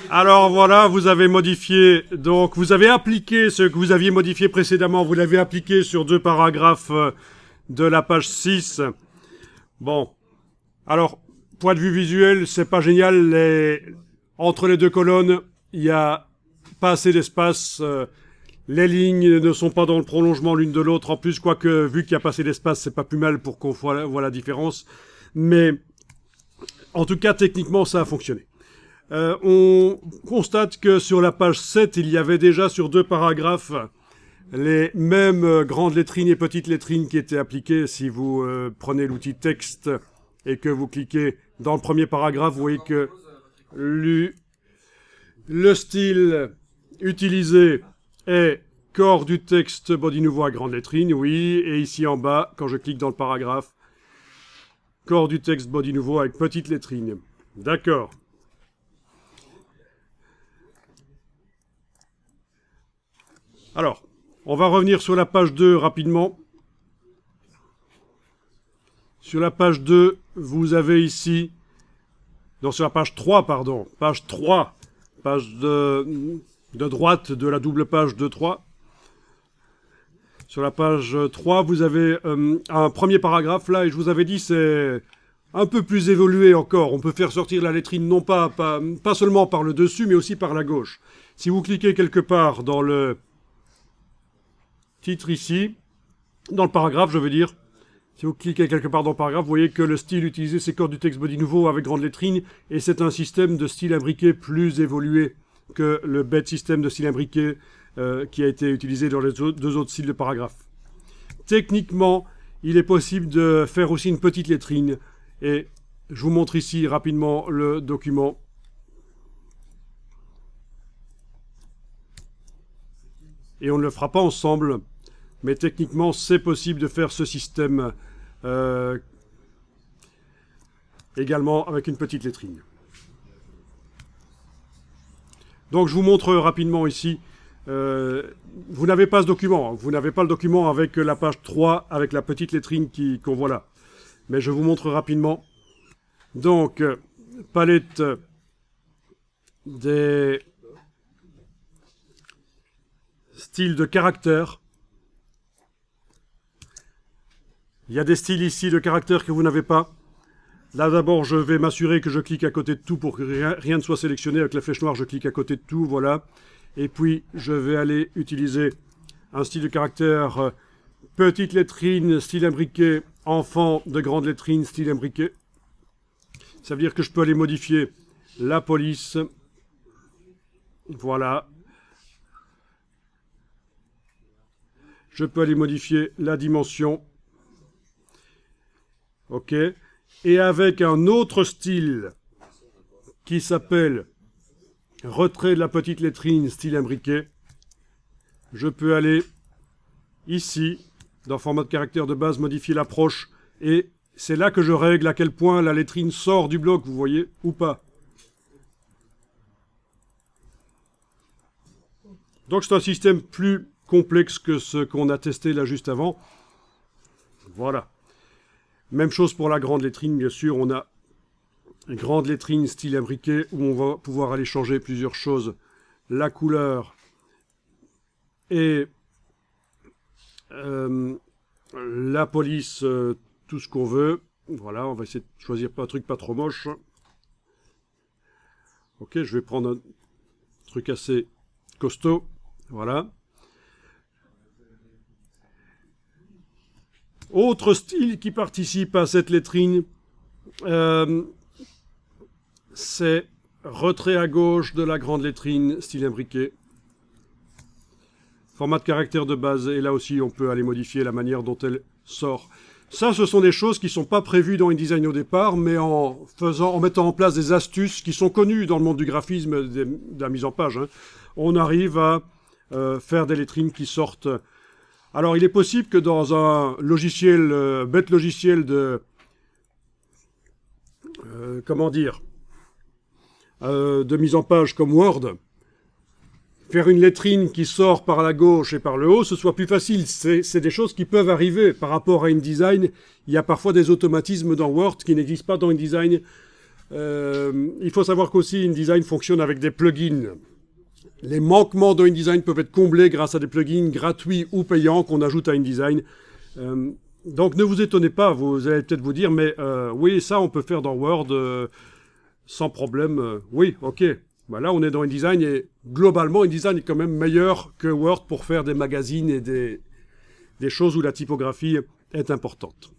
Alors voilà, vous avez modifié, donc vous avez appliqué ce que vous aviez modifié précédemment, vous l'avez appliqué sur 2 paragraphes de la page 6. Bon, alors, point de vue visuel, c'est pas génial, entre les 2 colonnes, il n'y a pas assez d'espace, les lignes ne sont pas dans le prolongement l'une de l'autre, en plus, quoique, vu qu'il n'y a pas assez d'espace, c'est pas plus mal pour qu'on voit la différence, mais en tout cas, techniquement, ça a fonctionné. On constate que sur la page 7, il y avait déjà sur 2 paragraphes les mêmes grandes lettrines et petites lettrines qui étaient appliquées. Si vous prenez l'outil texte et que vous cliquez dans le premier paragraphe, vous voyez que le style utilisé est corps du texte, body nouveau à grande lettrine, oui, et ici en bas, quand je clique dans le paragraphe, corps du texte, body nouveau avec petite lettrine. D'accord. Alors, on va revenir sur la page 2 rapidement. Sur la page 2, vous avez ici... Non, sur la page 3, pardon. Page 3. Page de droite de la double page de 3. Sur la page 3, vous avez un premier paragraphe là, et je vous avais dit, c'est un peu plus évolué encore. On peut faire sortir la lettrine non pas seulement par le dessus, mais aussi par la gauche. Si vous cliquez quelque part dans le titre ici, dans le paragraphe, je veux dire, si vous cliquez quelque part dans le paragraphe, vous voyez que le style utilisé, c'est corps du texte body nouveau avec grande lettrine, et c'est un système de style imbriqué plus évolué que le bête système de style imbriqué qui a été utilisé dans les 2 autres styles de paragraphes. Techniquement, il est possible de faire aussi une petite lettrine, et je vous montre ici rapidement le document. Et on ne le fera pas ensemble, mais techniquement, c'est possible de faire ce système également avec une petite lettrine. Donc je vous montre rapidement ici. Vous n'avez pas ce document. Vous n'avez pas le document avec la page 3, avec la petite lettrine qu'on voit là. Mais je vous montre rapidement. Donc, palette des styles de caractères. Il y a des styles ici de caractères que vous n'avez pas. Là d'abord, je vais m'assurer que je clique à côté de tout pour que rien ne soit sélectionné. Avec la flèche noire, je clique à côté de tout, voilà. Et puis, je vais aller utiliser un style de caractère petite lettrine, style imbriqué, enfant de grande lettrine, style imbriqué. Ça veut dire que je peux aller modifier la police. Voilà. Je peux aller modifier la dimension. OK. Et avec un autre style qui s'appelle retrait de la petite lettrine, style imbriqué, je peux aller ici, dans format de caractère de base, modifier l'approche, et c'est là que je règle à quel point la lettrine sort du bloc, vous voyez, ou pas. Donc c'est un système plus complexe que ce qu'on a testé là juste avant. Voilà. Même chose pour la grande lettrine, bien sûr, on a une grande lettrine style imbriqué où on va pouvoir aller changer plusieurs choses. La couleur et la police, tout ce qu'on veut. Voilà, on va essayer de choisir un truc pas trop moche. Ok, je vais prendre un truc assez costaud. Voilà. Autre style qui participe à cette lettrine, c'est retrait à gauche de la grande lettrine, style imbriqué. Format de caractère de base, et là aussi on peut aller modifier la manière dont elle sort. Ça, ce sont des choses qui ne sont pas prévues dans InDesign au départ, mais en mettant en place des astuces qui sont connues dans le monde du graphisme, de la mise en page, hein, on arrive à faire des lettrines qui sortent. Alors, il est possible que dans un logiciel, bête logiciel de... de mise en page comme Word, faire une lettrine qui sort par la gauche et par le haut, ce soit plus facile. C'est des choses qui peuvent arriver par rapport à InDesign. Il y a parfois des automatismes dans Word qui n'existent pas dans InDesign. Il faut savoir qu'aussi InDesign fonctionne avec des plugins. Les manquements de InDesign peuvent être comblés grâce à des plugins gratuits ou payants qu'on ajoute à InDesign. Donc ne vous étonnez pas, vous allez peut-être vous dire, mais oui, ça on peut faire dans Word sans problème. Oui, ok. Bah là on est dans InDesign et globalement InDesign est quand même meilleur que Word pour faire des magazines et des choses où la typographie est importante.